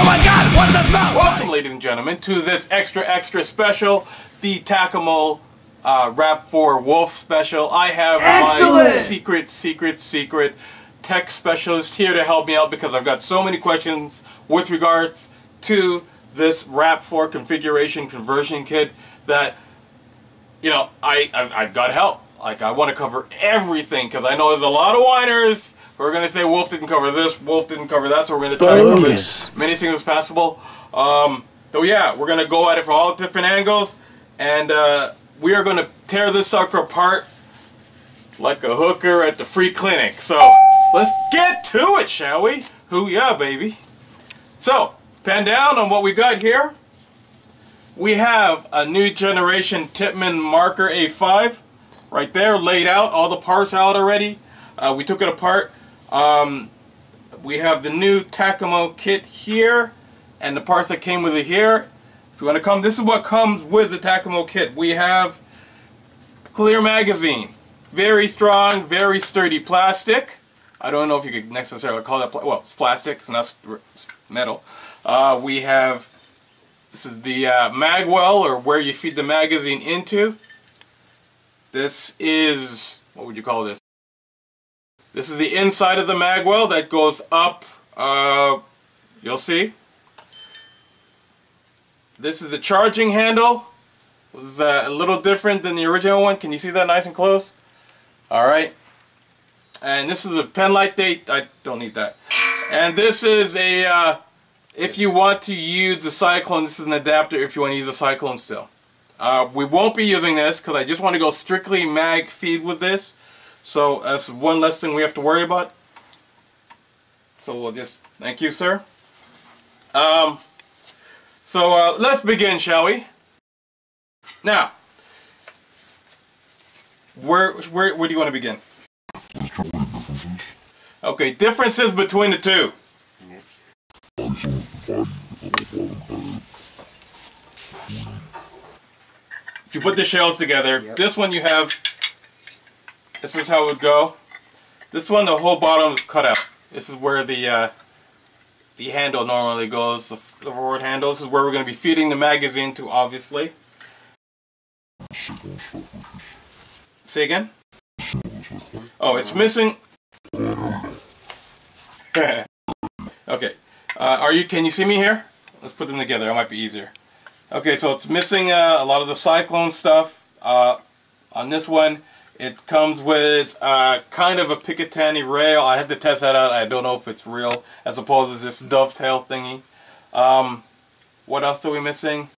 Oh my God, what's the smell? Welcome, ladies and gentlemen, to this extra special, the TACAMO Rap4 Wolf special. I have my secret tech specialist here to help me out because I've got so many questions with regards to this Rap4 configuration conversion kit that, you know, I've got help. Like, I want to cover everything because I know there's a lot of whiners who are going to say Wolf didn't cover this, Wolf didn't cover that, so we're going to try to cover as many things as possible. So yeah, we're going to go at it from all different angles, and we are going to tear this sucker apart like a hooker at the free clinic. So let's get to it, shall we? Hoo-yeah, baby. So, pan down on what we got here. We have a new generation Tippmann marker A5 right there, laid out, all the parts out already. We took it apart. We have the new TACAMO kit here and the parts that came with it here. If you want to come, this is what comes with the TACAMO kit. We have clear magazine, very strong, very sturdy plastic. I don't know if you could necessarily call that, well, it's plastic, it's not metal. We have, this is the mag well, or where you feed the magazine into. This is, what would you call this? This is the inside of the mag well that goes up, you'll see. This is the charging handle. It was a little different than the original one. Can you see that nice and close? Alright. And this is a pen light date. I don't need that. And this is a, if you want to use the Cyclone, this is an adapter if you want to use a Cyclone still. We won't be using this because I just want to go strictly mag feed with this. So that's one less thing we have to worry about. So we'll just, thank you, sir. So let's begin, shall we? Now, where do you want to begin? Okay, differences between the two. If you put the shells together, this one you have, this is how it would go. This one, the whole bottom is cut out. This is where the handle normally goes, the forward handle. This is where we're going to be feeding the magazine to, obviously. Say again? Oh, it's missing. Okay. Can you see me here? Let's put them together. It might be easier. Okay, so it's missing a lot of the Cyclone stuff. On this one, it comes with kind of a Picatinny rail. I had to test that out. I don't know if it's real, as opposed to this dovetail thingy. What else are we missing?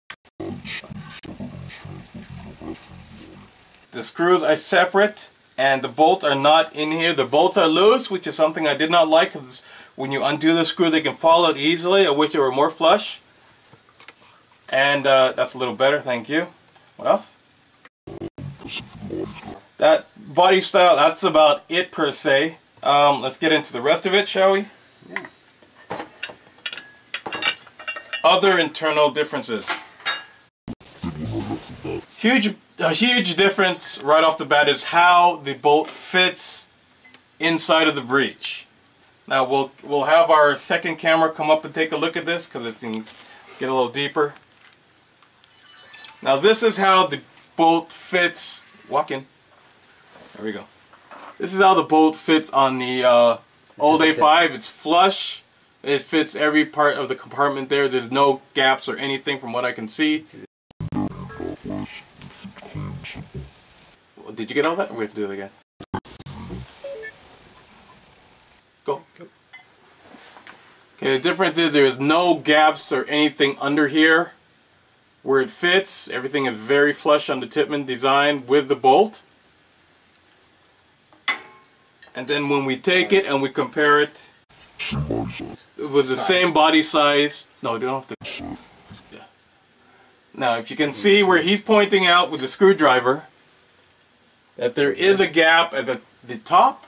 The screws are separate, and the bolts are not in here. The bolts are loose, which is something I did not like, because when you undo the screw, they can fall out easily. I wish they were more flush. And that's a little better, thank you. What else? That body style, that's about it per se. Let's get into the rest of it, shall we? Yeah. Other internal differences. A huge difference right off the bat is how the bolt fits inside of the breech. Now we'll have our second camera come up and take a look at this because it can get a little deeper. Now this is how the bolt fits. Walk in. There we go. This is how the bolt fits on the old A5. It's flush. It fits every part of the compartment there. There's no gaps or anything from what I can see. Did you get all that? Or we have to do it again. Go. Okay, the difference is there is no gaps or anything under here where it fits. Everything is very flush on the Tippmann design with the bolt. And then when we take it and we compare it with the same body size. No, you don't have to. Yeah. Now, if you can see where he's pointing out with the screwdriver that there is a gap at the top.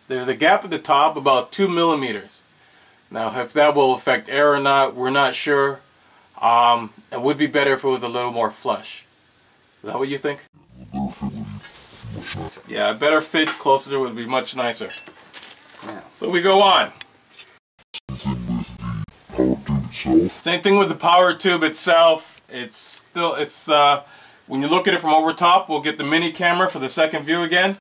There's a gap at the top about 2 millimeters. Now, if that will affect air or not, we're not sure. It would be better if it was a little more flush. Is that what you think? Yeah, a better fit closer to it would be much nicer. So we go on. Same thing with the power tube itself. It's when you look at it from over top, we'll get the mini camera for the second view again.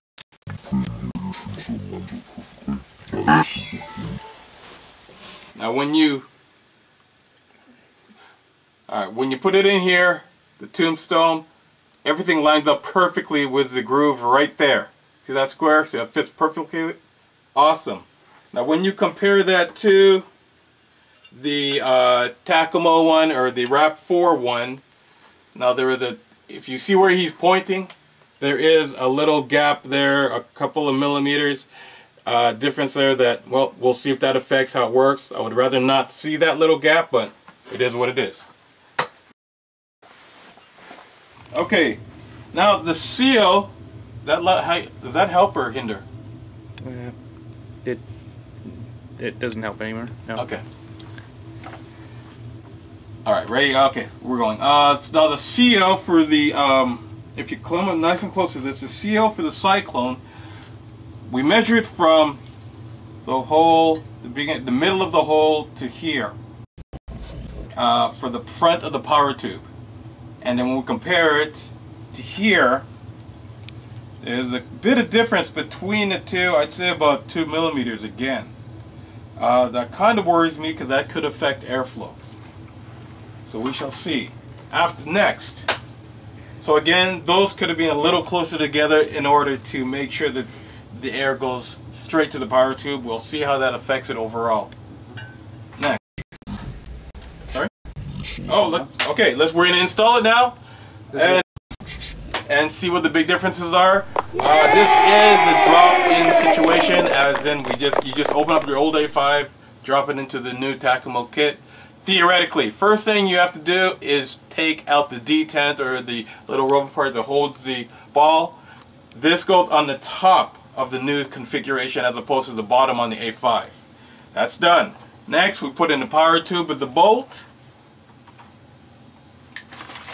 Now when you put it in here, the tombstone, everything lines up perfectly with the groove right there. See that square? See, it fits perfectly. Awesome. Now when you compare that to the TACAMO one or the Rap4 one, now there is if you see where he's pointing, there is a little gap there, a couple of millimeters difference there that, well, we'll see if that affects how it works. I would rather not see that little gap, but it is what it is. Okay, now the seal, does that help or hinder? It doesn't help anymore. No. Okay. Alright, ready? Okay, we're going. Now the CO for the, if you come nice and close to this, the CO for the cyclone, we measure it from the hole, the middle of the hole to here, for the front of the power tube. And then when we compare it to here, there's a bit of difference between the two. I'd say about 2 millimeters again. That kind of worries me because that could affect airflow. So we shall see. Next. So again, those could have been a little closer together in order to make sure that the air goes straight to the power tube. We'll see how that affects it overall. Next. Sorry? Oh, okay. We're going to install it now and see what the big differences are. This is the drop-in situation, as in you just open up your old A5, drop it into the new TACAMO kit. Theoretically, first thing you have to do is take out the detent, or the little rubber part that holds the ball. This goes on the top of the new configuration as opposed to the bottom on the A5. That's done. Next, we put in the power tube with the bolt.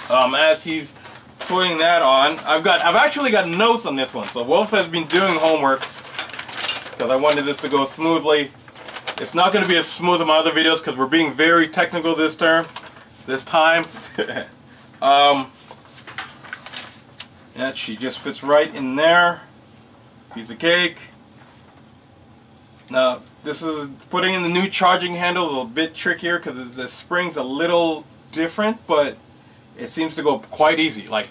As he's putting that on, I've actually got notes on this one. So Wolf has been doing homework because I wanted this to go smoothly. It's not going to be as smooth as my other videos because we're being very technical this time. Yeah, she just fits right in there. Piece of cake. Now, this is putting in the new charging handle, a little bit trickier because the spring's a little different, but it seems to go quite easy. Like,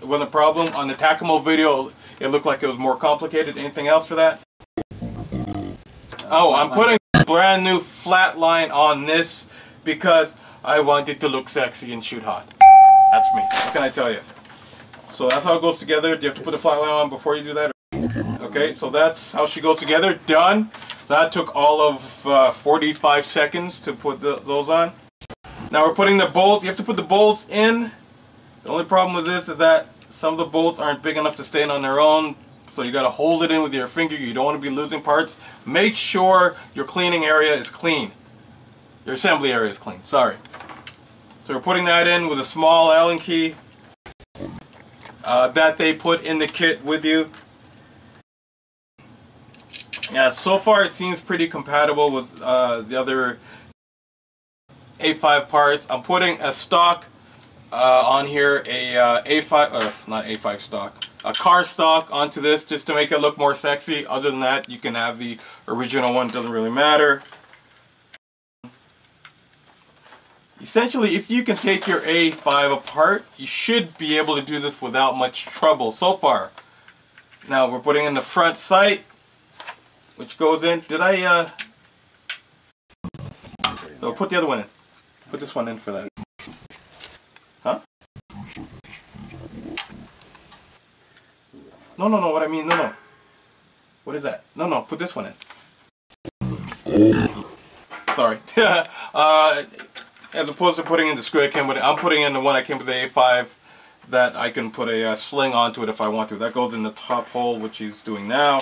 it wasn't a problem. On the TACAMO video, it looked like it was more complicated. Anything else for that? Oh, I'm putting a brand new flat line on this because I want it to look sexy and shoot hot. That's me. What can I tell you? So that's how it goes together. Do you have to put the flat line on before you do that? Okay, so that's how she goes together. Done. That took all of 45 seconds to put those on. Now we're putting the bolts. You have to put the bolts in. The only problem with this is that some of the bolts aren't big enough to stay in on their own. So you got to hold it in with your finger. You don't want to be losing parts. Make sure your cleaning area is clean. Your assembly area is clean. Sorry. So we're putting that in with a small Allen key that they put in the kit with you. Yeah, so far it seems pretty compatible with the other A5 parts. I'm putting a stock on here, not A5 stock, a car stock onto this just to make it look more sexy. Other than that, you can have the original one, doesn't really matter. Essentially, if you can take your A5 apart, you should be able to do this without much trouble so far. Now we're putting in the front sight, which goes in. No, put the other one in. Put this one in for that. Huh? No, what I mean, no. What is that? No, put this one in. Sorry. As opposed to putting in the screw I'm putting in the one that came with the A5 that I can put a sling onto it if I want to. That goes in the top hole, which he's doing now.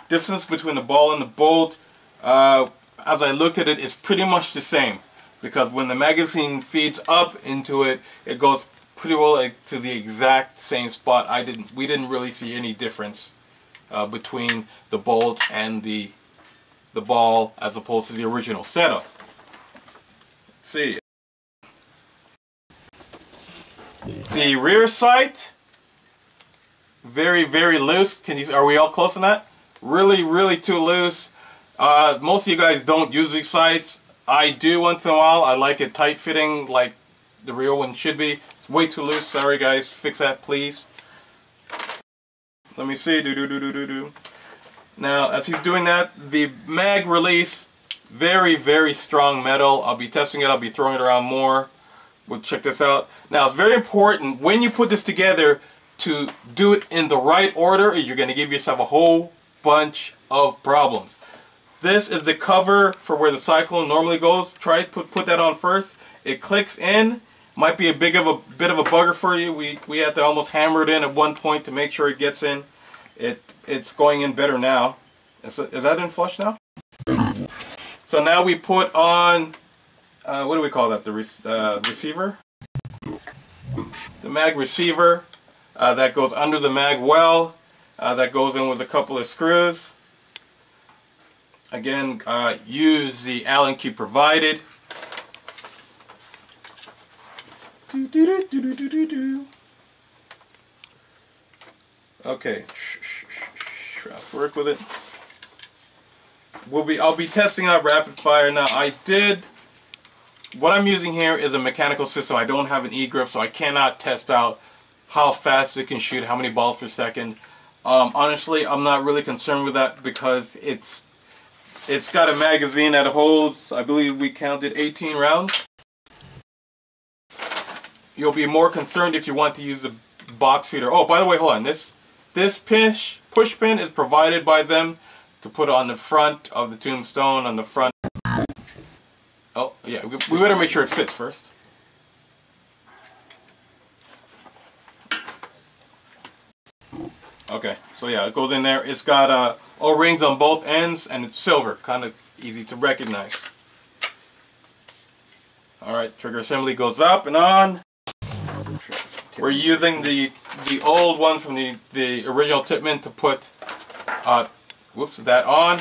Distance between the ball and the bolt, as I looked at it, is pretty much the same. Because when the magazine feeds up into it, it goes pretty well to the exact same spot. We didn't really see any difference between the bolt and the the ball as opposed to the original setup. Let's see. The rear sight, very, very loose. Are we all close on that? Really, really too loose. Most of you guys don't use these sights. I do once in a while. I like it tight fitting like the real one should be. It's way too loose. Sorry guys, fix that please. Let me see. Now as he's doing that, the mag release, very, very strong metal. I'll be testing it. I'll be throwing it around more. We'll check this out. Now it's very important when you put this together to do it in the right order, or you're going to give yourself a whole bunch of problems. This is the cover for where the cyclone normally goes. Try to put that on first. It clicks in. Might be a bit of a bugger for you. We had to almost hammer it in at one point to make sure it gets in. It's going in better now. Is that in flush now? So now we put on what do we call that? The receiver. The mag receiver that goes under the mag well. That goes in with a couple of screws. Again, use the Allen key provided. Okay, let's work with it. I'll be testing out rapid fire now. What I'm using here is a mechanical system. I don't have an e-grip, so I cannot test out how fast it can shoot, how many balls per second. Honestly, I'm not really concerned with that because it's got a magazine that holds, I believe we counted 18 rounds. You'll be more concerned if you want to use the box feeder. Oh, by the way, hold on. This push pin is provided by them to put on the front of the tombstone, on the front. Oh, yeah, we better make sure it fits first. Okay, so yeah, it goes in there. It's got O-rings on both ends, and it's silver, kind of easy to recognize. Alright, trigger assembly goes up and on. We're using the old ones from the original Tipman to put that on.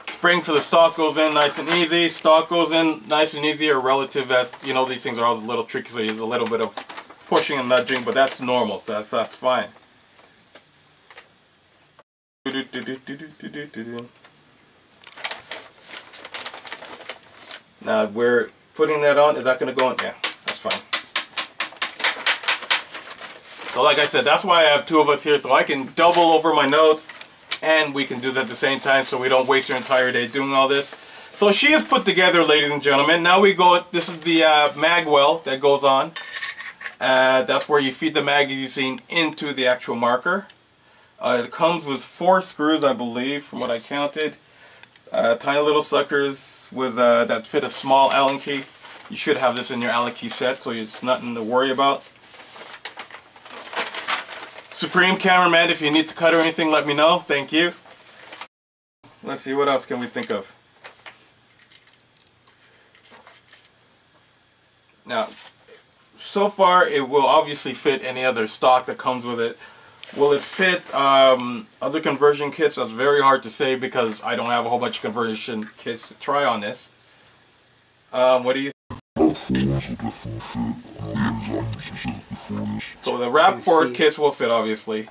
Spring for the stock goes in nice and easy. Stock goes in nice and easy, or relative, as you know, these things are always a little tricky, so you use a little bit of pushing and nudging, but that's normal, so that's fine. Now we're putting that on. Is that going to go on? Yeah, that's fine. So like I said, that's why I have two of us here, so I can double over my notes, and we can do that at the same time, so we don't waste our entire day doing all this. So she is put together, ladies and gentlemen. Now we go. This is the mag well that goes on. That's where you feed the magazine into the actual marker. It comes with 4 screws, I believe, from what I counted. Tiny little suckers with that fit a small Allen key. You should have this in your Allen key set, so it's nothing to worry about. Supreme cameraman, if you need to cut or anything, let me know. Thank you. Let's see, what else can we think of? Now, so far it will obviously fit any other stock that comes with it. Will it fit other conversion kits? That's very hard to say because I don't have a whole bunch of conversion kits to try on this. What do you think? So the Rap4 kits will fit, obviously.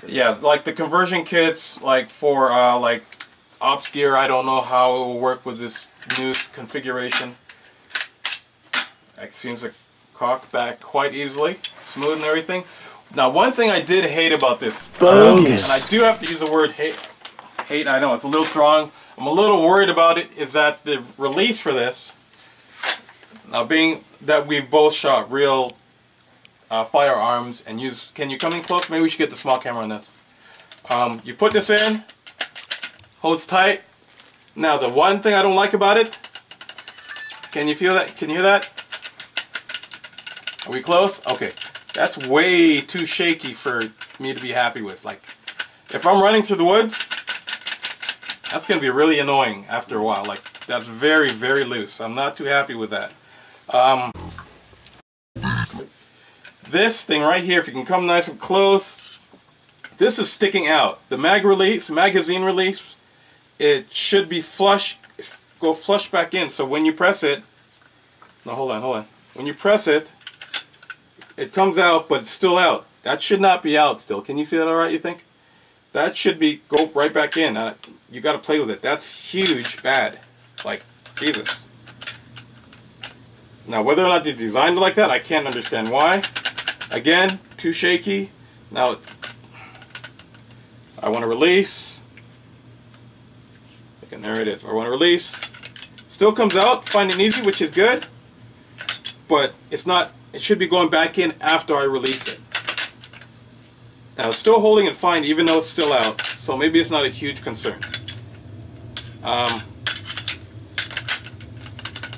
Yeah, like the conversion kits, like for like ops gear, I don't know how it will work with this new configuration. It seems to cock back quite easily, smooth and everything. Now, one thing I did hate about this, and I do have to use the word hate, I know it's a little strong, I'm a little worried about it, is that the release for this, now being that we've both shot real firearms and use, can you come in close? Maybe we should get the small camera on this. You put this in, holds tight. Now the one thing I don't like about it, can you feel that? Can you hear that? Are we close? Okay. That's way too shaky for me to be happy with. Like, if I'm running through the woods, that's going to be really annoying after a while. Like, that's very, very loose. I'm not too happy with that. This thing right here, if you can come nice and close, this is sticking out. The magazine release, it should be flush, go flush back in. So when you press it, no, hold on. When you press it, it comes out, but it's still out. That should not be out still. Can you see that all right, you think? That should be, go right back in. You got to play with it. That's huge bad. Like, Jesus. Now, whether or not they designed it like that, I can't understand why. Again, too shaky. Now, I want to release. And there it is. I want to release. Still comes out, fine and easy, which is good. But it's not, it should be going back in after I release it. Now, it's still holding it fine, even though it's still out. So maybe it's not a huge concern.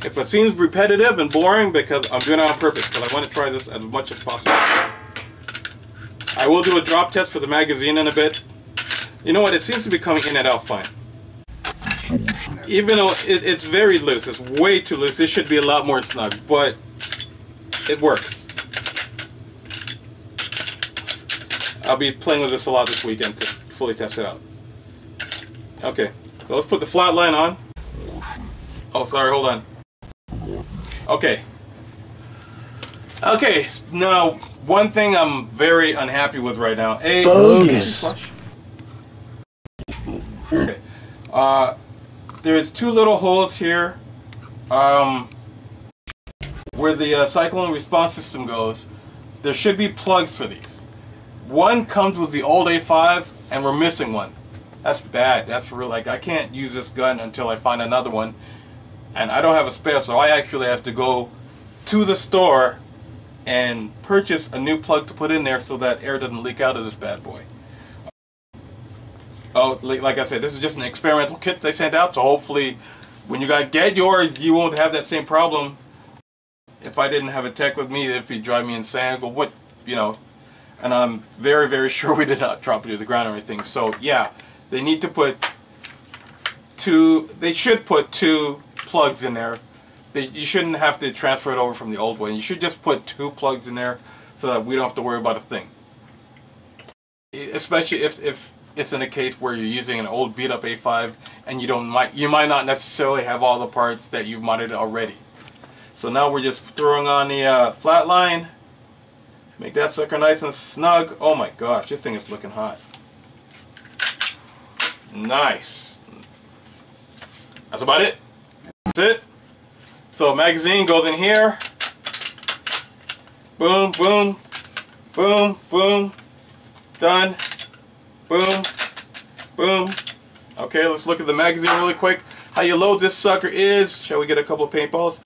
If it seems repetitive and boring, because I'm doing it on purpose, because I want to try this as much as possible. I will do a drop test for the magazine in a bit. You know what? It seems to be coming in and out fine. Even though it's very loose, it's way too loose. It should be a lot more snug, but it works. I'll be playing with this a lot this weekend to fully test it out. Okay, so let's put the flat line on. Oh, sorry, hold on. Okay. Okay, now one thing I'm very unhappy with right now. Okay. There's two little holes here where the cyclone response system goes. There should be plugs for these. One comes with the old A5 and we're missing one. That's bad. That's real. Like, I can't use this gun until I find another one, and I don't have a spare, so I actually have to go to the store and purchase a new plug to put in there so that air doesn't leak out of this bad boy. Oh, like I said, this is just an experimental kit they sent out, so hopefully when you guys get yours, you won't have that same problem. If I didn't have a tech with me, it'd be driving me insane. I go, what, you know, and I'm very, very sure we did not drop it to the ground or anything. So yeah, they need to put they should put two plugs in there. You shouldn't have to transfer it over from the old one. You should just put two plugs in there so that we don't have to worry about a thing. Especially if it's in a case where you're using an old beat up A5 and you might not necessarily have all the parts that you've modded already. So now we're just throwing on the flat line. Make that sucker nice and snug. Oh my gosh, this thing is looking hot. Nice. That's about it. That's it. So magazine goes in here. Boom, boom, boom, boom. Done. Boom, boom. Okay, let's look at the magazine really quick. How you load this sucker is, shall we get a couple of paintballs?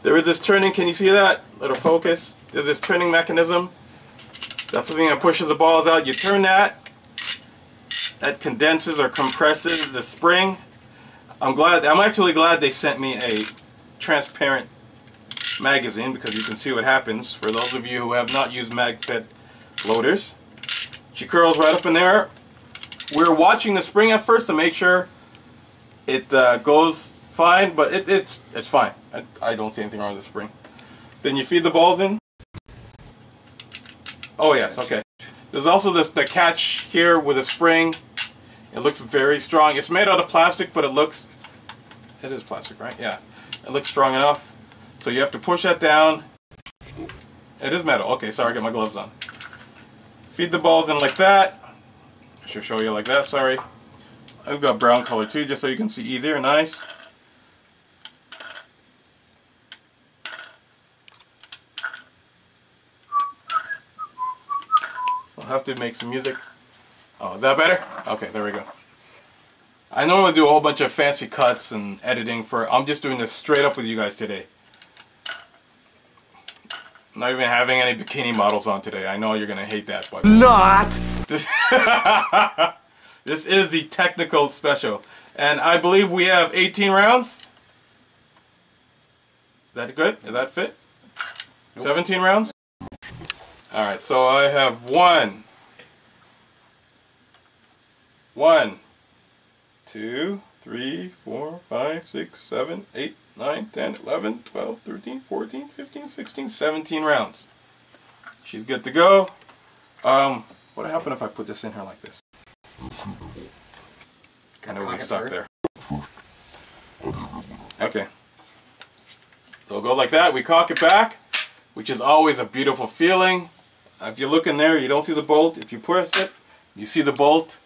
There is this turning, can you see that? Little focus. There's this turning mechanism. That's the thing that pushes the balls out. You turn that. That condenses or compresses the spring. I'm actually glad they sent me a transparent magazine because you can see what happens for those of you who have not used MagFed loaders. She curls right up in there. We're watching the spring at first to make sure it goes fine, but it's fine. I don't see anything wrong with the spring. Then you feed the balls in. Oh yes, okay. There's also the catch here with a spring. It looks very strong. It's made out of plastic, but it is plastic, right? Yeah. It looks strong enough. So you have to push that down. It is metal. Okay, sorry, I got my gloves on. Feed the balls in like that. I should show you like that, sorry. I've got brown color too, just so you can see easier. Nice. I'll have to make some music. Oh, is that better? Okay, there we go. I normally do a whole bunch of fancy cuts and editing I'm just doing this straight up with you guys today. I'm not even having any bikini models on today. I know you're gonna hate that, but not. This is the technical special, and I believe we have 18 rounds. Is that good? Is that fit? Nope. 17 rounds. All right, so I have 1, 2, 3, 4, 5, 6, 7, 8, 9, 10, 11, 12, 13, 14, 15, 16, 17 rounds. She's good to go. What would happen if I put this in here like this? I know we're stuck there. Okay. So we'll go like that. We cock it back, which is always a beautiful feeling. If you look in there, you don't see the bolt. If you press it, you see the bolt.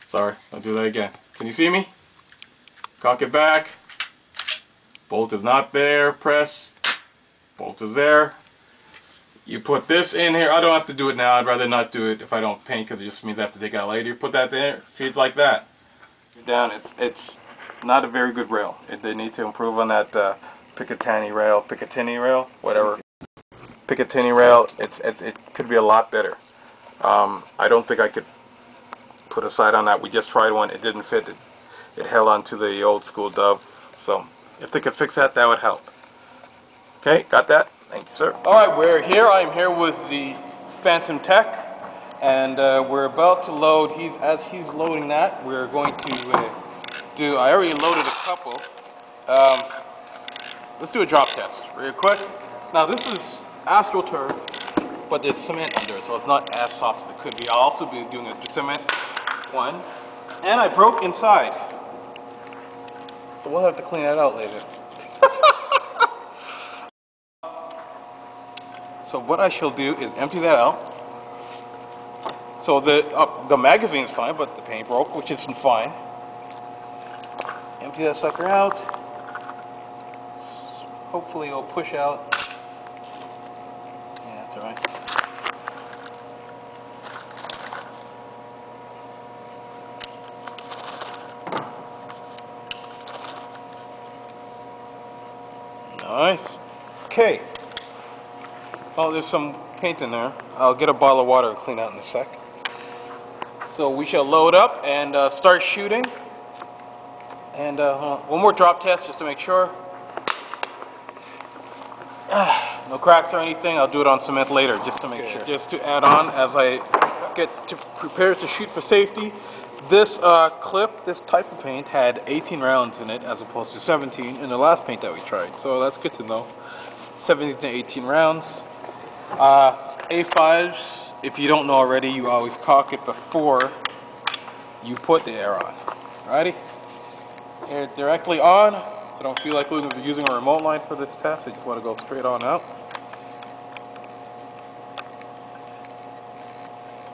Sorry, I'll do that again. Can you see me? Cock it back. Bolt is not there. Press. Bolt is there. You put this in here. I don't have to do it now. I'd rather not do it if I don't paint, because it just means I have to take it out later. You put that there. It feeds like that. Down. It's not a very good rail. They need to improve on that Picatinny rail, whatever. Picatinny rail. It could be a lot better. I don't think I could put a side on that. We just tried one. It didn't fit. It held onto the old school Dove. So if they could fix that, that would help. Okay, got that? Thank you, sir. All right, we're here. I'm here with the Phantom Tech, and we're about to load. As he's loading that, we're going to do. I already loaded a couple. Let's do a drop test real quick. Now this is AstroTurf, but there's cement under it, so it's not as soft as it could be. I'll also be doing a cement one, and I broke inside, so we'll have to clean that out later. So what I shall do is empty that out. So the magazine's fine, but the paint broke, which isn't fine. Empty that sucker out. Hopefully it'll push out. Yeah, that's alright. Nice. Okay. Oh, there's some paint in there. I'll get a bottle of water and clean out in a sec. So we shall load up and start shooting. And one more drop test just to make sure. No cracks or anything. I'll do it on cement later just to make sure. Just to add on as I get prepared to shoot for safety. This clip, this type of paint had 18 rounds in it as opposed to 17 in the last paint that we tried. So that's good to know. 17 to 18 rounds. A5s, if you don't know already, you always cock it before you put the air on. Alrighty? Air directly on. I don't feel like using a remote line for this test. I just want to go straight on out.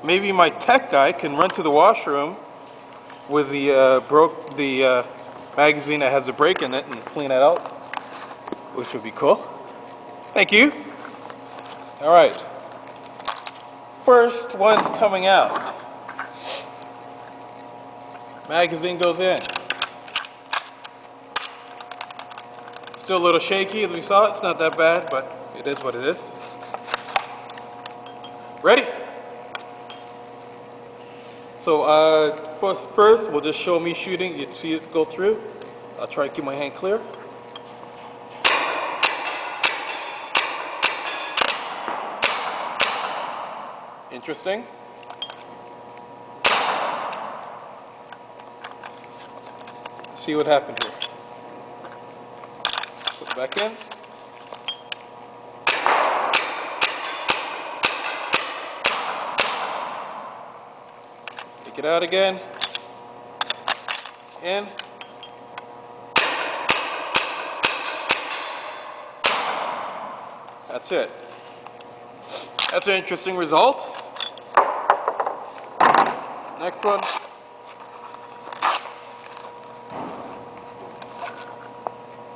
Maybe my tech guy can run to the washroom with the magazine that has a break in it and clean it out, which would be cool. Thank you. All right. First one's coming out. Magazine goes in. Still a little shaky as we saw. It's not that bad, but it is what it is. Ready? So first we'll just show me shooting. You see it go through. I'll try to keep my hand clear. Interesting. See what happened here. Put it back in. Take it out again. In. That's it. That's an interesting result. Next one.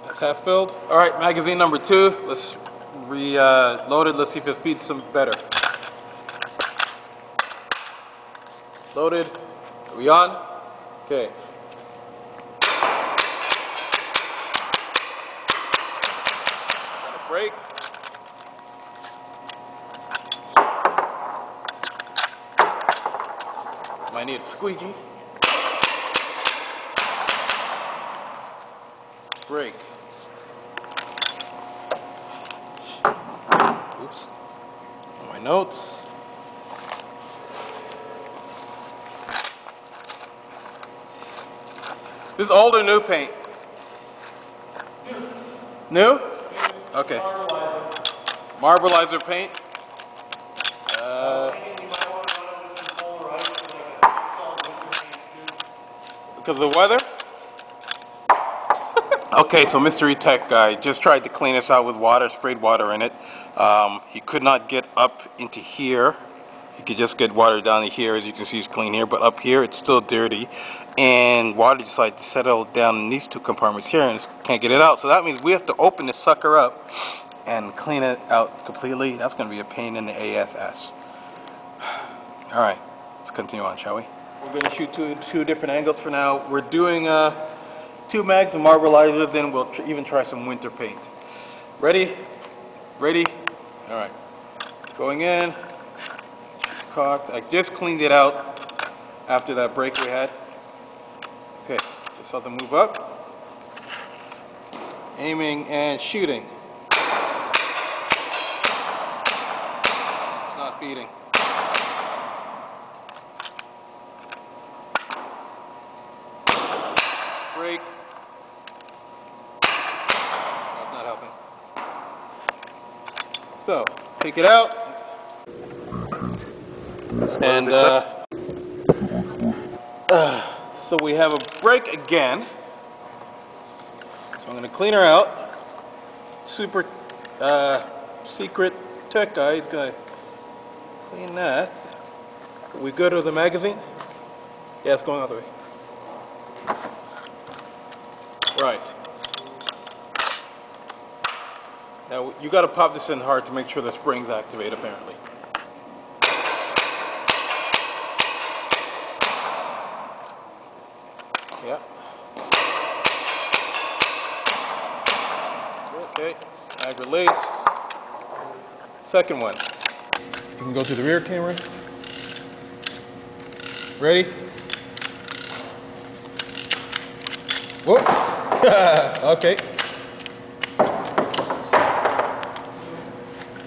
That's half filled. All right, magazine number 2. Let's reload it. Let's see if it feeds some better. Loaded. Are we on? Okay. Got a break. Might need a squeegee. Break. Oops. On my notes. This is old or new paint? New? Okay. Marbleizer paint. because of the weather. Okay, so mystery tech guy just tried to clean this out with water, sprayed water in it. He could not get up into here. He could just get water down to here. As you can see, it's clean here, but up here it's still dirty. And water decided to settle down in these two compartments here and can't get it out. So that means we have to open this sucker up and clean it out completely. That's going to be a pain in the ass. All right, let's continue on, shall we? We're going to shoot two different angles for now. We're doing 2 mags of marbleizer, then we'll even try some winter paint. Ready? Ready? All right. Going in. It's cocked. I just cleaned it out after that break we had. Okay, just have to move up. Aiming and shooting. It's not feeding. Break. That's not helping. So, take it out. And so we have a break again. So I'm going to clean her out. Super secret tech guy is going to clean that. Are we good with the magazine? Yeah, it's going all the way. Right. Now you got to pop this in hard to make sure the springs activate apparently. Yeah. Okay. Mag release. Second one. You can go to the rear camera. Ready? Whoop. Okay.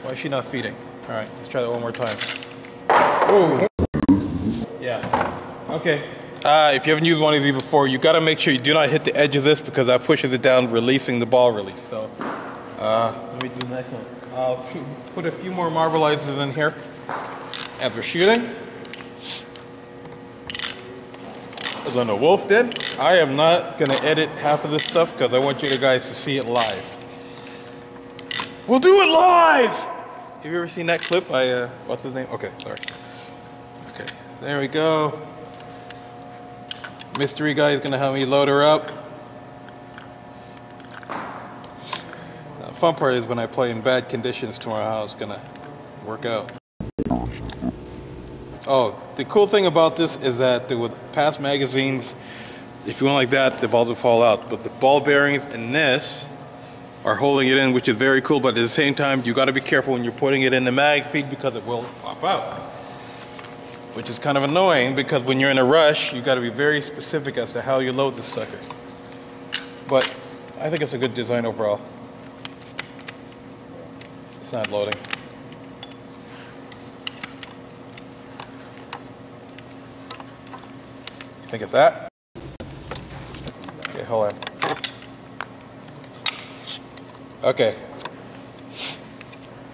Why is she not feeding? All right, let's try that one more time. Whoa. Yeah. Okay. If you haven't used one of these before, you got to make sure you do not hit the edge of this because that pushes it down, releasing the ball release. So, let me do the next one. I'll put a few more marbleizers in here after shooting. As on the wolf did. I am not going to edit half of this stuff because I want you guys to see it live. We'll do it live! Have you ever seen that clip by, what's his name? Okay, sorry. Okay, there we go. Mystery guy is going to help me load her up. The fun part is when I play in bad conditions tomorrow, how it's going to work out. Oh, the cool thing about this is that with past magazines, if you went like that, the balls will fall out. But the ball bearings in this are holding it in, which is very cool. But at the same time, you got to be careful when you're putting it in the mag feed because it will pop out. Which is kind of annoying because when you're in a rush, you got to be very specific as to how you load this sucker. But I think it's a good design overall. It's not loading. I think it's that. Okay, hold on. Okay.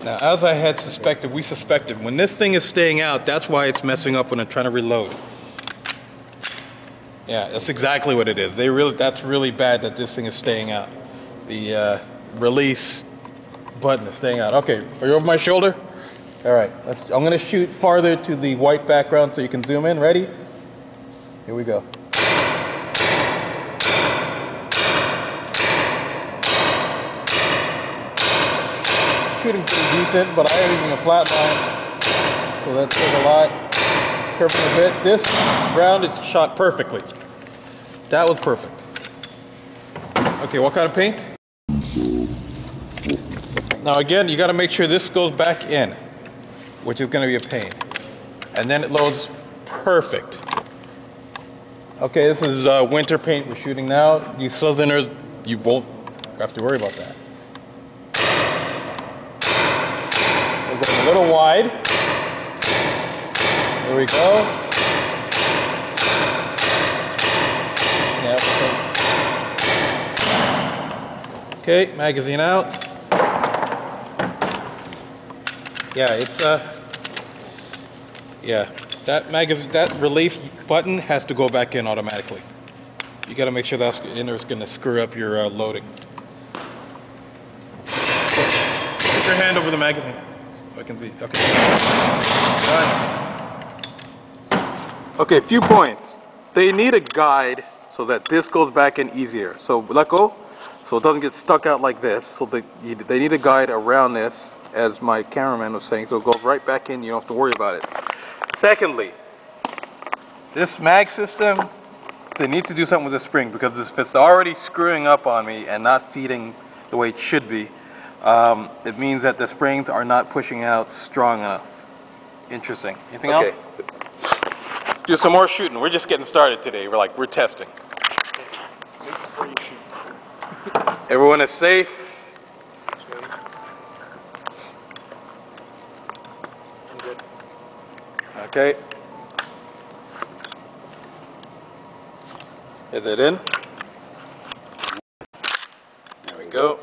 Now, as I had suspected, we suspected, when this thing is staying out, that's why it's messing up when I'm trying to reload. Yeah, that's exactly what it is. That's really bad that this thing is staying out. The release button is staying out. Okay, are you over my shoulder? All right, I'm gonna shoot farther to the white background so you can zoom in. Ready? Here we go. Shooting pretty decent, but I am using a flat line, so that says a lot. It's curving a bit. This round, it's shot perfectly. That was perfect. Okay, what kind of paint? Now again, you got to make sure this goes back in, which is going to be a pain, and then it loads perfect. Okay, this is winter paint we're shooting now. These Southerners, you won't have to worry about that. We're going a little wide. There we go. Yeah, okay, magazine out. Yeah, it's yeah. That release button has to go back in automatically. You got to make sure that inner is going to screw up your loading. Put your hand over the magazine so I can see. Okay. Done. Okay, few points. They need a guide so that this goes back in easier. So let go, so it doesn't get stuck out like this. So they need a guide around this, as my cameraman was saying, so it goes right back in. You don't have to worry about it. Secondly, this mag system, they need to do something with the spring, because if it's already screwing up on me and not feeding the way it should be, it means that the springs are not pushing out strong enough. Interesting. Anything else? Let's do some more shooting. We're just getting started today. We're testing. Everyone is safe. Okay. Is it in? There we go.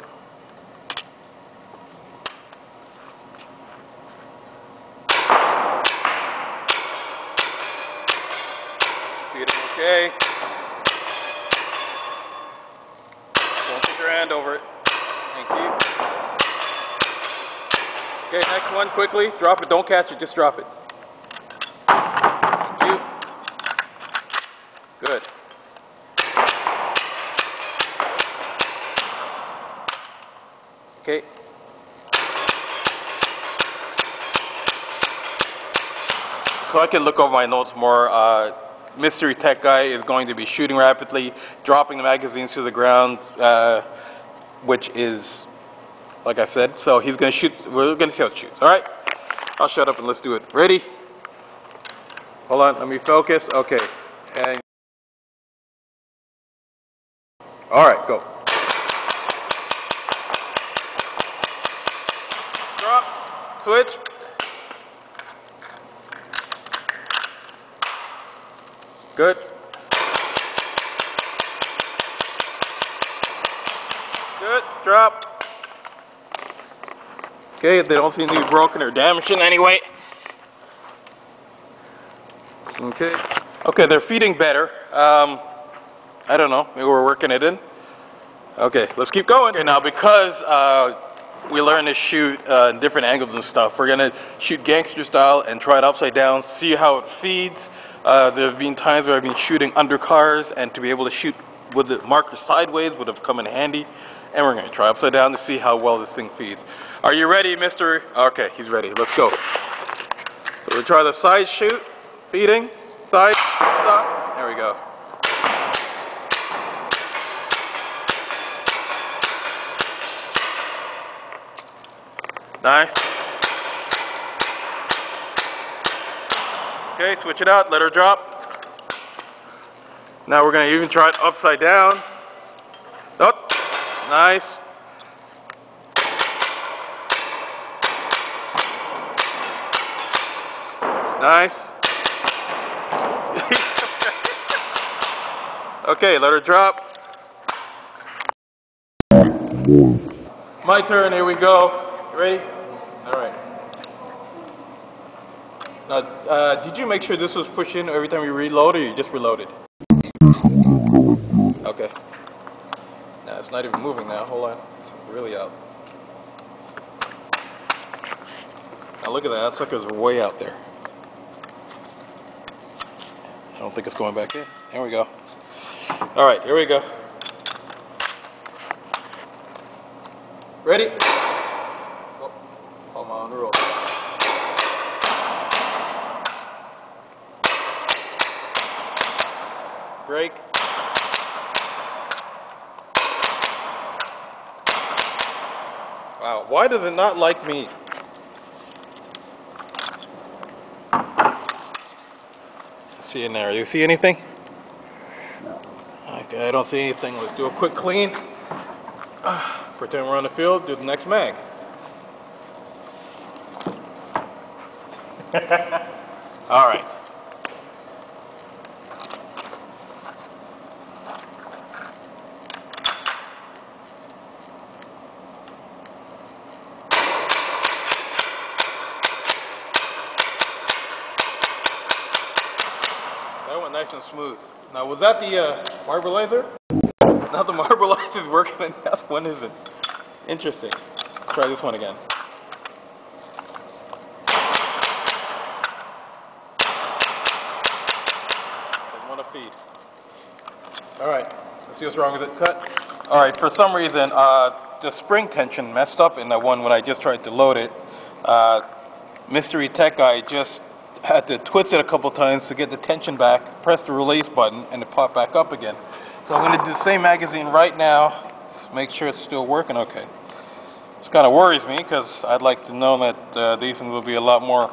Feeding okay. Don't put your hand over it. Thank you. Okay, next one, quickly. Drop it, don't catch it, just drop it. Thank you. Good. Okay. So I can look over my notes more. Mystery Tech Guy is going to be shooting rapidly, dropping the magazines to the ground, which is, like I said, so he's going to shoot. We're going to see how it shoots, all right? I'll shut up and let's do it. Ready? Hold on, let me focus. Okay. And all right, go. Drop, switch. Good. Good, drop. Okay, they don't seem to be broken or damaged in any way. Okay. Okay, they're feeding better. I don't know, maybe we're working it in. Okay, let's keep going. Okay, now because we learned to shoot in different angles and stuff, we're gonna shoot gangster style and try it upside down, see how it feeds. There have been times where I've been shooting under cars, and to be able to shoot with the marker sideways would have come in handy. And we're gonna try upside down to see how well this thing feeds. Are you ready, Mr.? Okay, he's ready, let's go. So we'll try the side shoot, feeding, side, stop, there we go. Nice. Okay, switch it out, let her drop. Now we're going to even try it upside down. Oh, nice. Nice. Okay, let her drop. My turn, here we go. You ready? All right. Now, did you make sure this was pushed in every time you reload, or you just reloaded? Okay. Nah, it's not even moving now. Hold on. It's really out. Now look at that. That sucker's way out there. I don't think it's going back in. There we go. All right, here we go. Ready? Oh, I'm on the roll. Break. Wow, why does it not like me? See in there, you see anything? Okay, I don't see anything. Let's do a quick clean. Pretend we're on the field, do the next mag. All right. That nice and smooth. Now, was that the marbleizer? Now the marbleizer is working and the other one isn't. Interesting. Try this one again. Doesn't want to feed. Alright, let's see what's wrong with it. Cut. Alright, for some reason, the spring tension messed up in that one when I just tried to load it. Mystery tech guy just had to twist it a couple times to get the tension back, press the release button, and it popped back up again. So I'm going to do the same magazine right now, make sure it's still working okay. This kind of worries me because I'd like to know that these things will be a lot more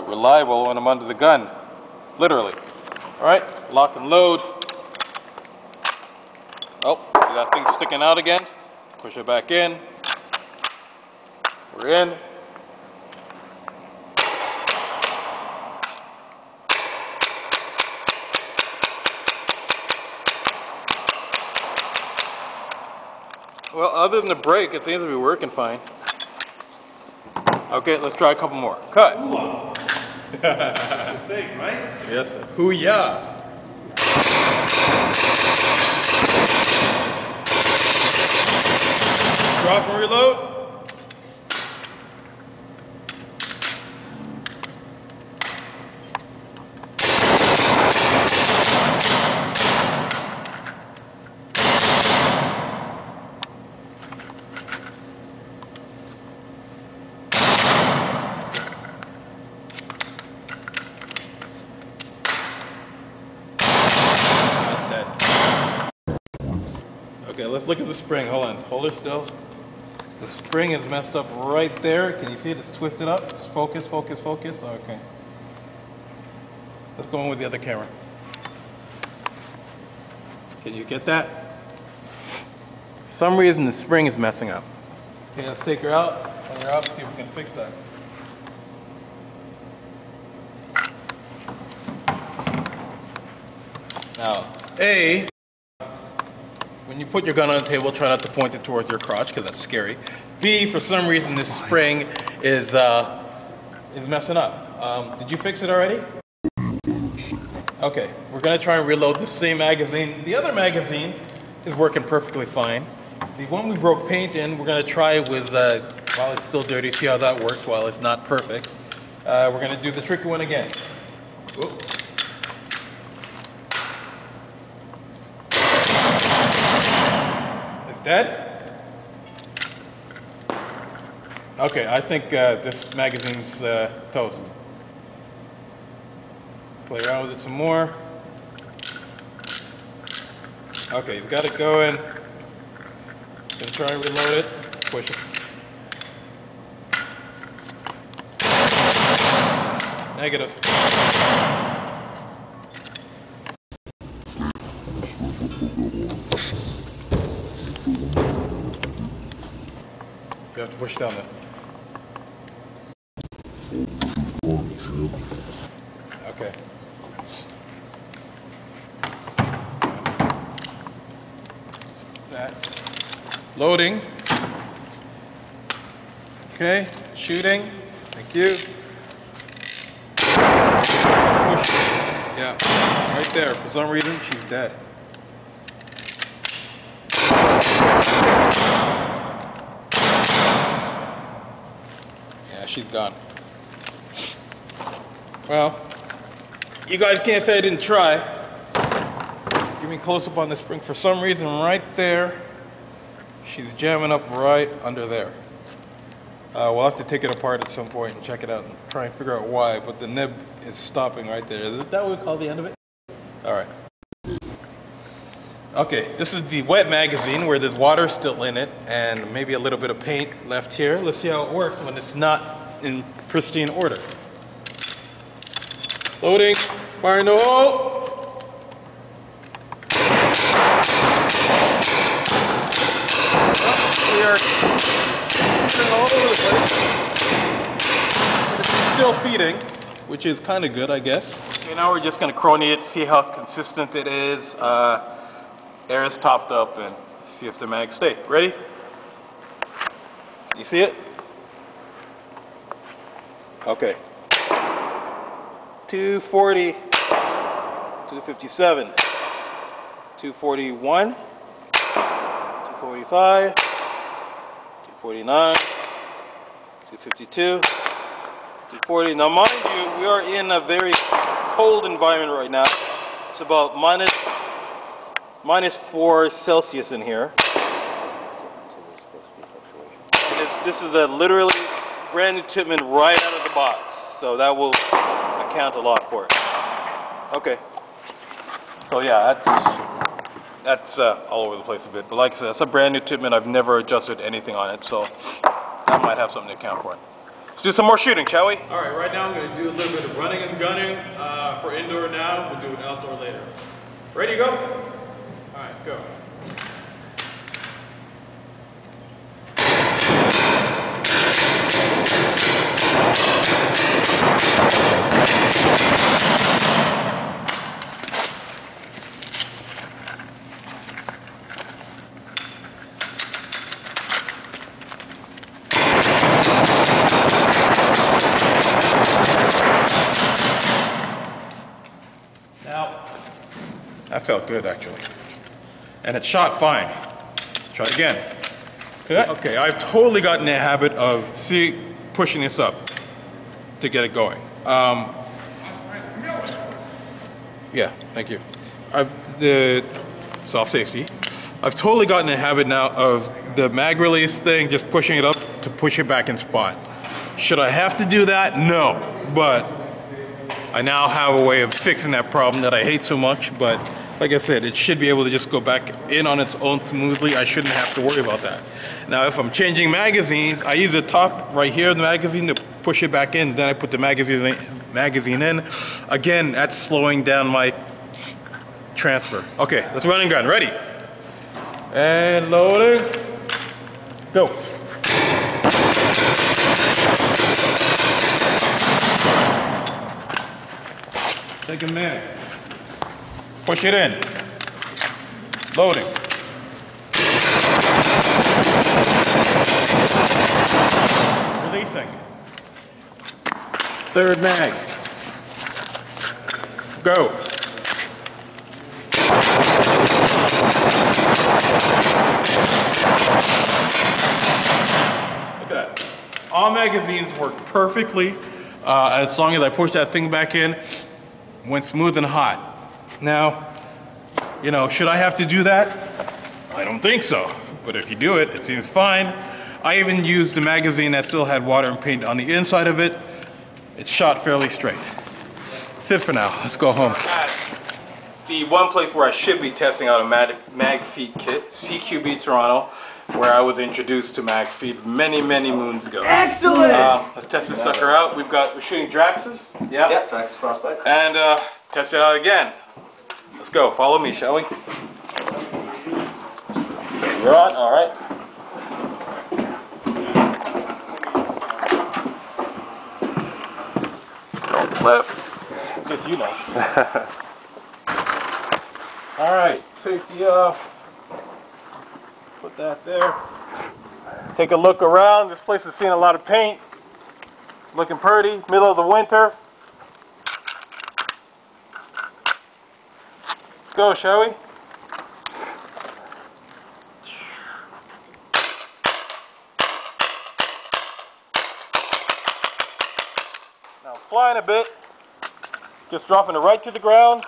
reliable when I'm under the gun, literally. Alright, lock and load. Oh, see that thing sticking out again? Push it back in. We're in. Well, other than the brake, it seems to be working fine. Okay, let's try a couple more. Cut. That's the thing, right? Yes, sir. Hoo-yas. Drop and reload. Okay, let's look at the spring. Hold on. Hold it still. The spring is messed up right there. Can you see it? It's twisted up. Just focus, focus, focus. Okay. Let's go in with the other camera. Can you get that? For some reason, the spring is messing up. Okay, let's take her out. Pull her up, see if we can fix that. Now, when you put your gun on the table, try not to point it towards your crotch because that's scary. B, for some reason this spring is messing up. Did you fix it already? Okay, we're gonna try and reload the same magazine. The other magazine is working perfectly fine. The one we broke paint in, we're gonna try with, while it's still dirty, see how that works while it's not perfect. We're gonna do the tricky one again. Whoop. Dead? Okay, I think this magazine's toast. Play around with it some more. Okay, he's got it going. Gonna try and reload it. Push it. Negative. You have to push down there. Okay. That. Loading. Okay, shooting. Thank you. Push. Yeah, right there. For some reason, she's dead. She's gone. Well, you guys can't say I didn't try. Give me a close-up on the spring. For some reason, right there, she's jamming up right under there. We'll have to take it apart at some point and check it out and try and figure out why, but the nib is stopping right there. Is that what we call the end of it? All right. Okay, this is the wet magazine where there's water still in it and maybe a little bit of paint left here. Let's see how it works when it's not in pristine order. Loading, fire in the hole. We are all over the place. But it's still feeding, which is kind of good, I guess. Okay, now we're just going to crony it, see how consistent it is. Air is topped up, and see if the mags stay. Ready? You see it? Okay. 240. 257, 241, 245, 249, 252, 240. Now mind you, we are in a very cold environment right now. It's about minus 4 Celsius in here. And this is a literally brand new Tippmann right out of the box. So that will account a lot for it. Okay. So yeah, that's all over the place a bit. But like I said, that's a brand new Tippmann. I've never adjusted anything on it, so that might have something to account for it. Let's do some more shooting, shall we? All right, right now I'm going to do a little bit of running and gunning for indoor now. We'll do it outdoor later. Ready to go? All right, go. That felt good, actually. And it shot fine. Try it again. Okay, I've totally gotten in the habit of, pushing this up to get it going. Yeah, thank you. The self-safety. I've totally gotten in the habit now of the mag release thing, just pushing it up to push it back in spot. Should I have to do that? No, but I now have a way of fixing that problem that I hate so much, but like I said, it should be able to just go back in on its own smoothly. I shouldn't have to worry about that. Now, if I'm changing magazines, I use the top right here of the magazine to push it back in. Then I put the magazine in. Again, that's slowing down my transfer. Okay, let's run and gun. Ready? And loading. Go. Second mag. Push it in. Loading. Releasing. Third mag. Go. Look at that. All magazines work perfectly as long as I push that thing back in. Went smooth and hot. Now, you know, should I have to do that? I don't think so. But if you do it, it seems fine. I even used the magazine that still had water and paint on the inside of it. It shot fairly straight. That's it for now. Let's go home. The one place where I should be testing out a mag feed kit, CQB Toronto, where I was introduced to mag feed many moons ago. Excellent! Let's test this sucker out. We're shooting Draxes. Yeah. Yep, Draxes Frostbite. And test it out again. Let's go. Follow me, shall we? You're on. All right. Don't slip. Just you know. All right. Safety off. Put that there. Take a look around. This place has seen a lot of paint. It's looking pretty. Middle of the winter. Let's go, shall we? Now I'm flying a bit. Just dropping it right to the ground.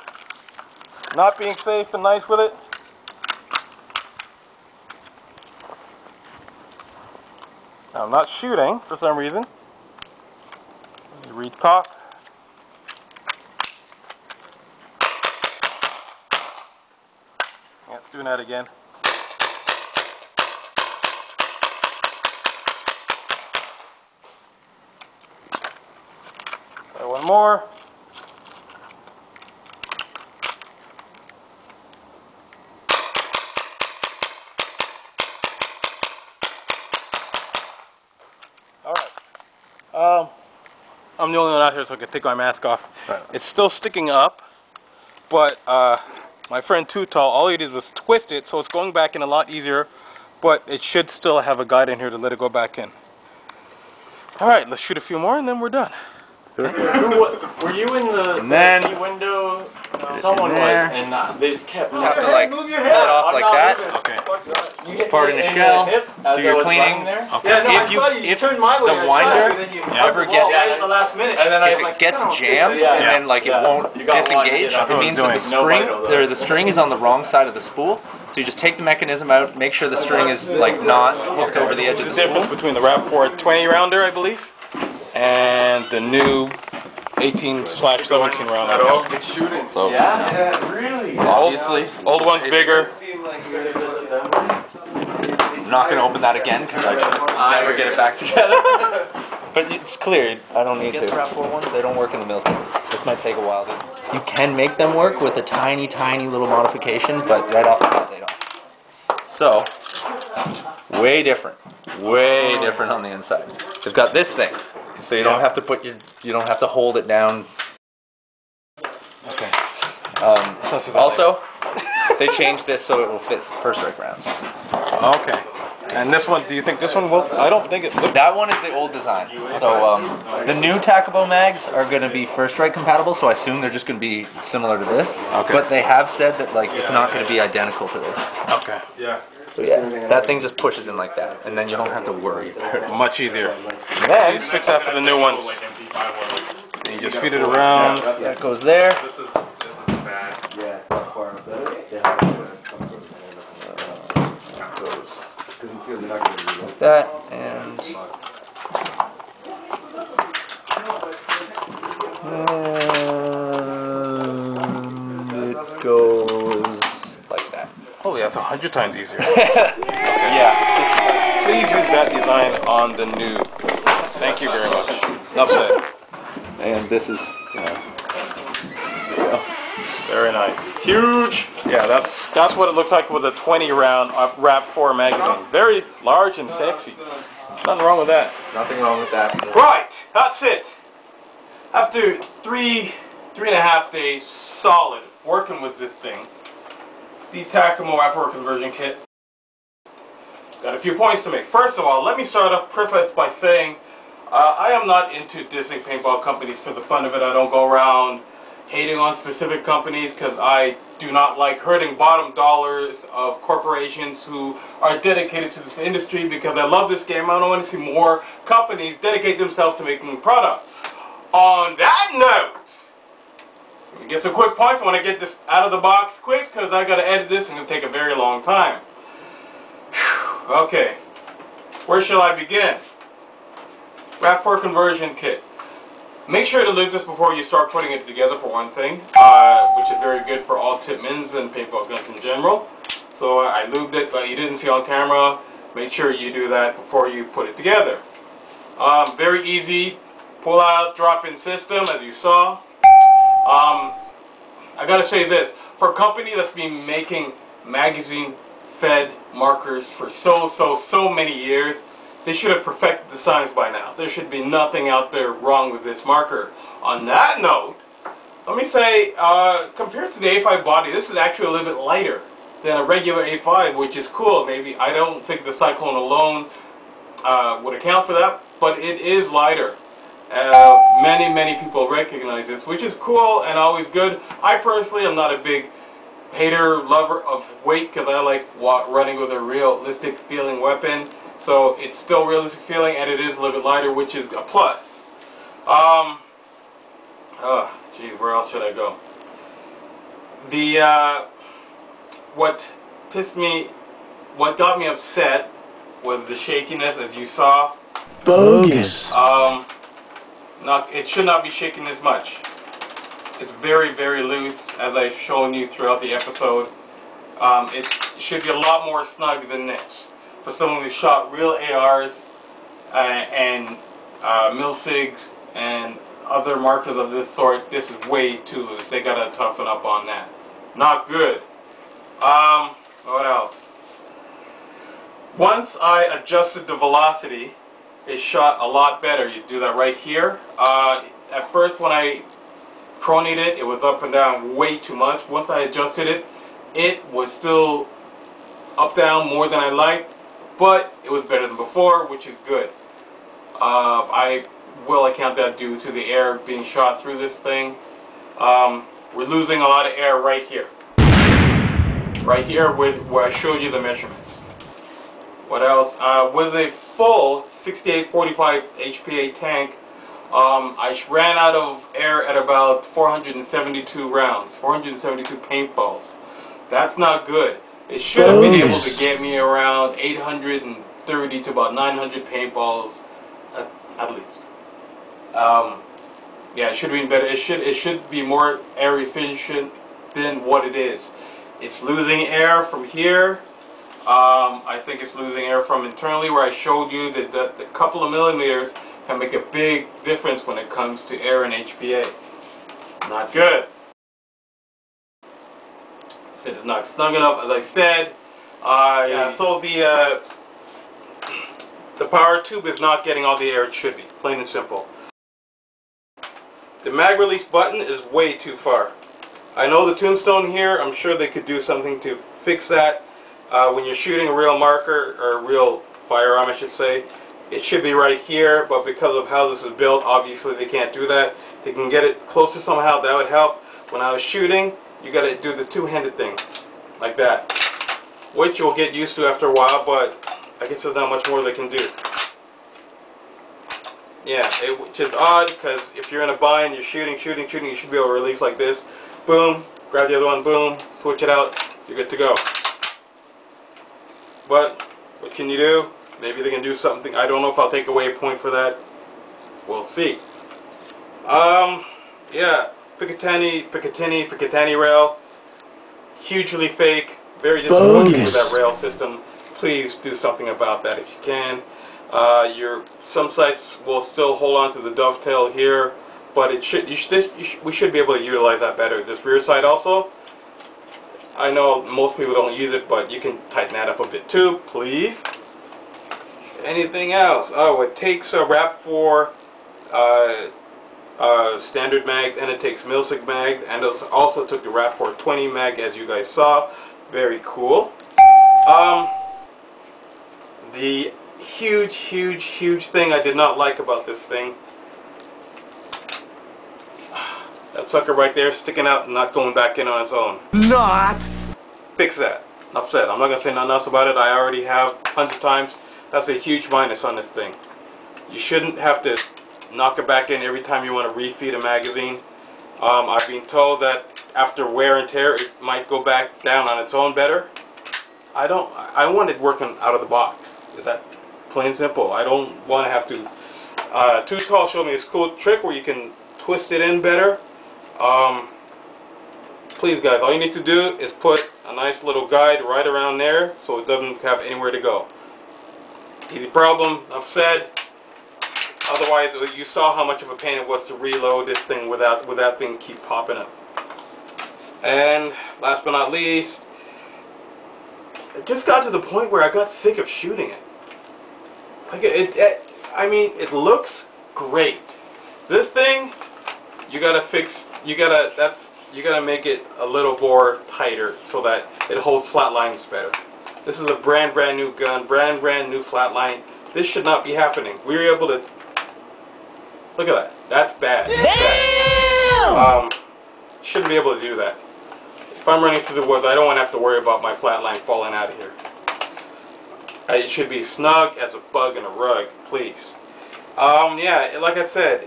Not being safe and nice with it. Now I'm not shooting for some reason. Read cock. Yeah, it's doing that again. Try one more. I'm the only one out here, so I can take my mask off. Right. It's still sticking up, but my friend Too Tall, all he did was twist it, so it's going back in a lot easier, but it should still have a guide in here to let it go back in. All right, let's shoot a few more and then we're done. Were you in the window? Someone was, and they just kept. You have to like pull it off like that. Okay. You hit Pour it in a shell. Do your cleaning. There. Okay. Yeah, no, If turned my way, the winder ever gets, in the last minute, and then if it gets jammed and then like it won't disengage, it means that the string is on the wrong side of the spool. So you just take the mechanism out, make sure the string is like not hooked over the edge of the The difference spool. between the Rap4 20 rounder, I believe, and the new 18/17 round. At all? It's shooting. So Yeah, really. obviously, old one's bigger. I'm not going to open that again because I never get it back together. But it's clear, I don't need to. Get the Rap4 ones, they don't work in the mill size. This might take a while. You can make them work with a tiny, tiny little modification, but right off the bat they don't. So, way different on the inside. They've got this thing, so you don't have to you don't have to hold it down. Okay. Also, they changed this so it will fit first strike rounds. Okay. And this one, do you think this one will? I don't think it. That one is the old design. So the new TACAMO mags are going to be first strike compatible. So I assume they're just going to be similar to this. Okay. But they have said that like it's not going to be identical to this. Okay. Yeah. So yeah, that thing just pushes in like that, and then you don't have to worry. Much easier. Then Please fix that for the new ones. And you just feed it around. that goes there. This is bad. Yeah. Goes like that, and it goes like that. Holy, that's 100 times easier. Yeah. Please use that design on the new. Thank you very much. Enough said. And this is Very nice. Huge. Yeah, that's what it looks like with a 20 round Rap4 magazine. Very large and sexy. Nothing wrong with that. nothing wrong with that. Right, that's it. After three and a half days solid working with this thing, the TACAMO Rap4 conversion kit. Got a few points to make. First of all, let me start off preface by saying I am not into dissing paintball companies for the fun of it. I don't go around hating on specific companies because I do not like hurting bottom dollars of corporations who are dedicated to this industry, because I love this game. I don't want to see more companies dedicate themselves to making a product. On that note, let me get some quick points. I want to get this out of the box quick because I got to edit this and it's going to take a very long time. Whew. Okay, where shall I begin? Rap4 conversion kit. Make sure to lube this before you start putting it together, for one thing, which is very good for all tip-mins and paintball guns in general. So I lubed it, but you didn't see on camera. Make sure you do that before you put it together. Very easy pull-out, drop-in system, as you saw. I gotta say this, for a company that's been making magazine-fed markers for so many years, they should have perfected the science by now. There should be nothing out there wrong with this marker. On that note, let me say, compared to the A5 body, this is actually a little bit lighter than a regular A5, which is cool. Maybe, I don't think the Cyclone alone would account for that, but it is lighter. Many people recognize this, which is cool and always good. I personally am not a big hater, lover of weight, because I like running with a realistic feeling weapon. So it's still realistic feeling, and it is a little bit lighter, which is a plus. Geez, where else should I go? What got me upset was the shakiness, as you saw. Bogus. It should not be shaking as much. It's very loose, as I've shown you throughout the episode. It should be a lot more snug than this. For someone who shot real ARs and mil-sigs and other markers of this sort, this is way too loose. They gotta toughen up on that. Not good. What else? Once I adjusted the velocity, it shot a lot better. You do that right here. At first when I pronied it, it was up and down way too much. Once I adjusted it, it was still up down more than I liked, but it was better than before, which is good. I will account that due to the air being shot through this thing. We're losing a lot of air right here. Right here where I showed you the measurements. What else? With a full 6845 HPA tank, I ran out of air at about 472 rounds, 472 paintballs. That's not good. It should have been able to get me around 830 to about 900 paintballs at least. Yeah, it should have been better. It should be more air efficient than what it is. It's losing air from here. I think it's losing air from internally, where I showed you that the couple of millimeters can make a big difference when it comes to air and HPA. Not good. It is not snug enough, as I said. Yeah, so the power tube is not getting all the air it should be, plain and simple. The mag release button is way too far. I know the tombstone here, I'm sure they could do something to fix that. When you're shooting a real marker, or a real firearm I should say, it should be right here, but because of how this is built, obviously they can't do that. If they can get it closer somehow, that would help. When I was shooting, you gotta do the two-handed thing, like that. Which you'll get used to after a while, but I guess there's not much more they can do. Yeah, which is odd, because if you're in a bind, you're shooting, you should be able to release like this. Boom, grab the other one, boom, switch it out, you're good to go. But, what can you do? Maybe they can do something. I don't know if I'll take away a point for that. We'll see. Yeah, Picatinny rail. Hugely fake. Very disappointing with that rail system. Please do something about that if you can. Some sites will still hold on to the dovetail here, but we should be able to utilize that better. This rear side also, I know most people don't use it, but you can tighten that up a bit too, please. Anything else? Oh, it takes a Rap4 standard mags, and it takes Milsig mags, and it also took the Rap4 20 mag, as you guys saw. Very cool. The huge thing I did not like about this thing, that sucker right there sticking out and not going back in on its own. Fix that. Enough said. I'm not going to say nothing else about it. I already have tons of times. That's a huge minus on this thing. You shouldn't have to knock it back in every time you want to refeed a magazine. I've been told that after wear and tear it might go back down on its own better. I want it working out of the box. Is that plain simple? I don't want to have to. Too Tall showed me this cool trick where you can twist it in better. Please guys, all you need to do is put a nice little guide right around there so it doesn't have anywhere to go. Easy problem, enough said. Otherwise, you saw how much of a pain it was to reload this thing without that thing keep popping up. And last but not least, it just got to the point where I got sick of shooting it. Like I mean, it looks great. This thing, you gotta fix. You gotta make it a little more tighter so that it holds flat lines better. This is a brand new gun, brand new flat line. This should not be happening. We were able to. Look at that. That's bad. Damn! Shouldn't be able to do that. If I'm running through the woods, I don't want to have to worry about my flat line falling out of here. It should be snug as a bug in a rug, please. Yeah, like I said,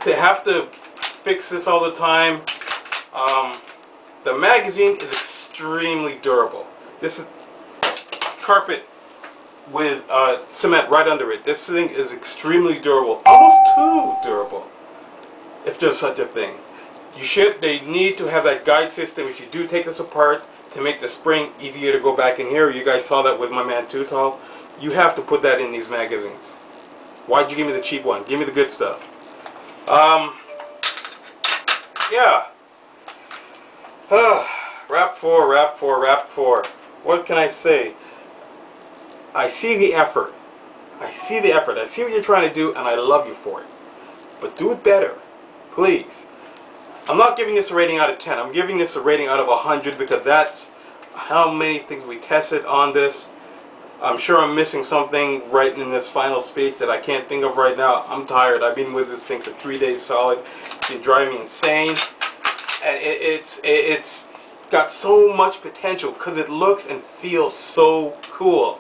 to have to fix this all the time. The magazine is extremely durable. This is carpet with cement right under it. This thing is extremely durable, almost too durable, if there's such a thing. They need to have that guide system if you do take this apart to make the spring easier to go back in here. You guys saw that with my man Too Tall. You have to put that in these magazines. Why'd you give me the cheap one? Give me the good stuff. Yeah. Rap4. What can I say? I see the effort. I see what you're trying to do, and I love you for it. But do it better. Please. I'm not giving this a rating out of 10. I'm giving this a rating out of 100 because that's how many things we tested on this. I'm sure I'm missing something right in this final speech that I can't think of right now. I'm tired. I've been with this thing for 3 days solid. It's been driving me insane. And it's got so much potential because it looks and feels so cool.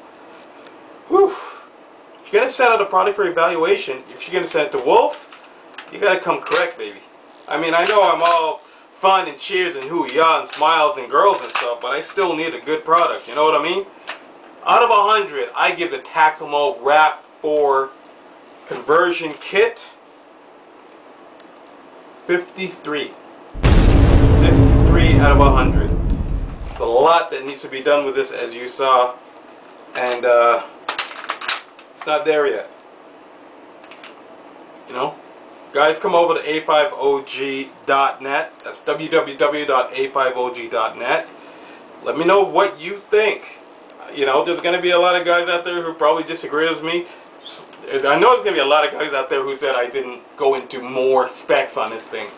Whew. If you're going to send out a product for evaluation, if you're going to send it to Wolf, you got to come correct, baby. I mean, I know I'm all fun and cheers and hoo-yah and smiles and girls and stuff, but I still need a good product, you know what I mean? Out of 100, I give the TACAMO Rap4 conversion kit 53. 53 out of 100. There's a lot that needs to be done with this, as you saw, and it's not there yet. You know? Guys, come over to a5og.net. That's www.a5og.net. Let me know what you think. You know, there's going to be a lot of guys out there who probably disagree with me. I know there's going to be a lot of guys out there who said I didn't go into more specs on this thing.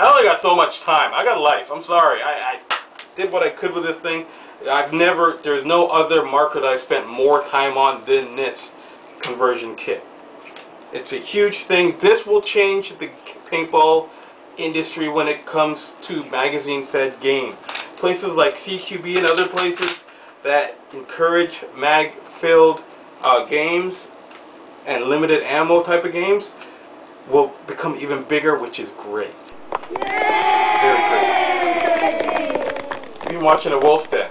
I only got so much time. I got life. I'm sorry. I did what I could with this thing. There's no other market I've spent more time on than this conversion kit. It's a huge thing. This will change the paintball industry when it comes to magazine-fed games. Places like CQB and other places that encourage mag-filled games and limited ammo type of games will become even bigger, which is great. Very great. You've been watching a Wolf Den.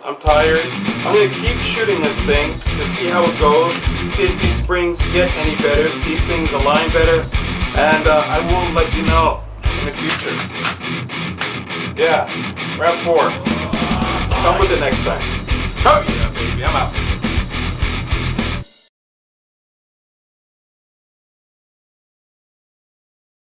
I'm tired. I'm going to keep shooting this thing to see how it goes, see if these springs get any better, see if things align better, and I will let you know in the future. Yeah, Rap4. Come with it next time. Oh yeah, baby, I'm out.